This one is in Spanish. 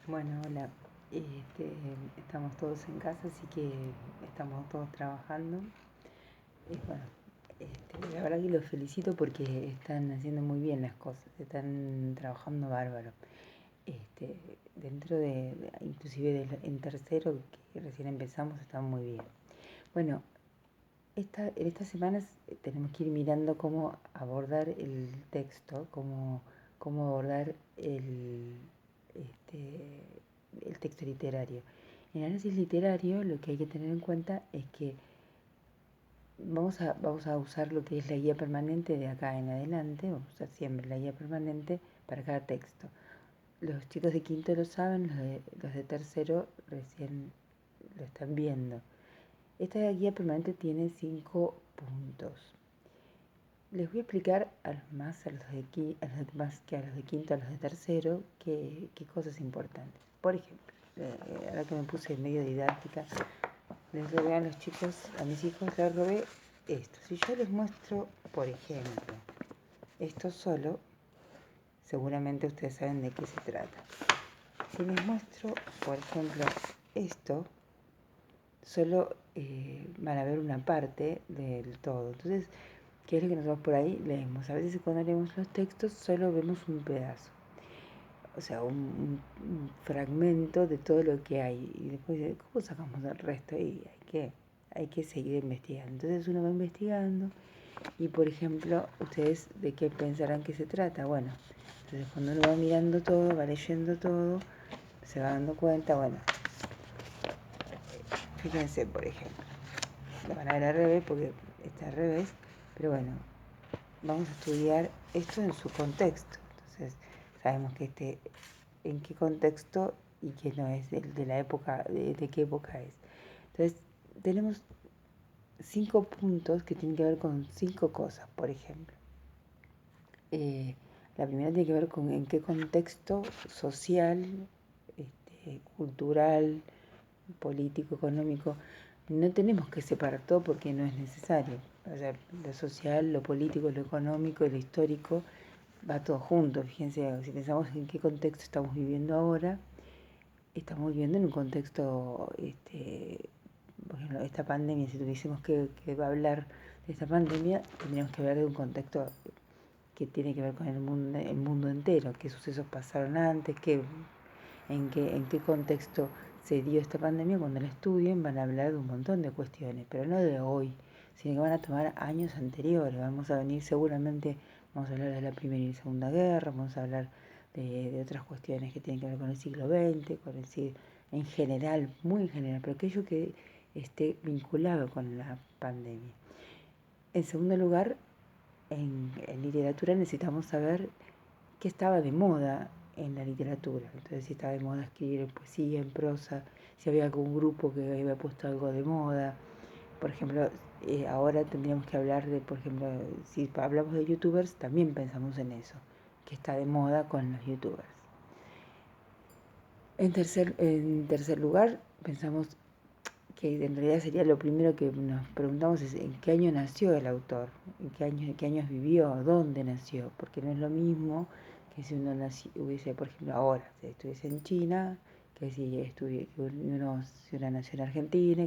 Bueno, hola. Estamos todos en casa, así que estamos todos trabajando. Bueno, la verdad que los felicito porque están haciendo muy bien las cosas, están trabajando bárbaro. Dentro inclusive en tercero, que recién empezamos, están muy bien. Bueno, en estas semanas tenemos que ir mirando cómo abordar el texto, cómo abordar este, el texto literario. En análisis literario lo que hay que tener en cuenta es que vamos a usar lo que es la guía permanente de acá en adelante, vamos a usar siempre la guía permanente para cada texto. Los chicos de quinto lo saben, los de tercero recién lo están viendo. Esta guía permanente tiene 5 puntos. Les voy a explicar a los demás que a los de quinto, a los de tercero, qué cosas importantes. Por ejemplo, ahora que me puse medio didáctica, les robé a los chicos, a mis hijos les robé esto. Si yo les muestro, por ejemplo, esto solo, seguramente ustedes saben de qué se trata. Si les muestro, por ejemplo, esto, solo van a ver una parte del todo. Entonces, ¿qué es lo que nosotros por ahí leemos? A veces cuando leemos los textos solo vemos un pedazo, o sea, un fragmento de todo lo que hay. Y después, ¿cómo sacamos el resto? Y hay que seguir investigando. Entonces uno va investigando y, por ejemplo, ¿ustedes de qué pensarán que se trata? Bueno, entonces cuando uno va mirando todo, va leyendo todo, se va dando cuenta, bueno, fíjense, por ejemplo, lo van a ver al revés porque está al revés, pero bueno, vamos a estudiar esto en su contexto. Entonces, sabemos que en qué contexto y que no es de la época, de qué época es. Entonces, tenemos 5 puntos que tienen que ver con 5 cosas, por ejemplo. La primera tiene que ver con en qué contexto social, cultural, político, económico. No tenemos que separar todo porque no es necesario. O sea, lo social, lo político, lo económico y lo histórico va todo junto. Fíjense, si pensamos en qué contexto estamos viviendo ahora, estamos viviendo en un contexto, por ejemplo, esta pandemia, si tuviésemos que hablar de esta pandemia, tendríamos que hablar de un contexto que tiene que ver con el mundo entero, qué sucesos pasaron antes, en qué contexto se dio esta pandemia. Cuando la estudien van a hablar de un montón de cuestiones, pero no de hoy, sino que van a tomar años anteriores. Vamos a venir seguramente, vamos a hablar de la Primera y Segunda Guerra, vamos a hablar de otras cuestiones que tienen que ver con el siglo XX, con el siglo en general, muy en general, pero aquello que esté vinculado con la pandemia. En segundo lugar, en literatura necesitamos saber qué estaba de moda en la literatura. Entonces, si estaba de moda escribir en poesía, en prosa, si había algún grupo que había puesto algo de moda. Por ejemplo, ahora tendríamos que hablar de, por ejemplo, si hablamos de youtubers, también pensamos en eso, que está de moda con los youtubers. En tercer lugar, pensamos que en realidad sería lo primero que nos preguntamos es en qué año nació el autor, en qué años vivió, dónde nació, porque no es lo mismo que si uno hubiese, por ejemplo, ahora, si estuviese en China, que si uno nació en Argentina,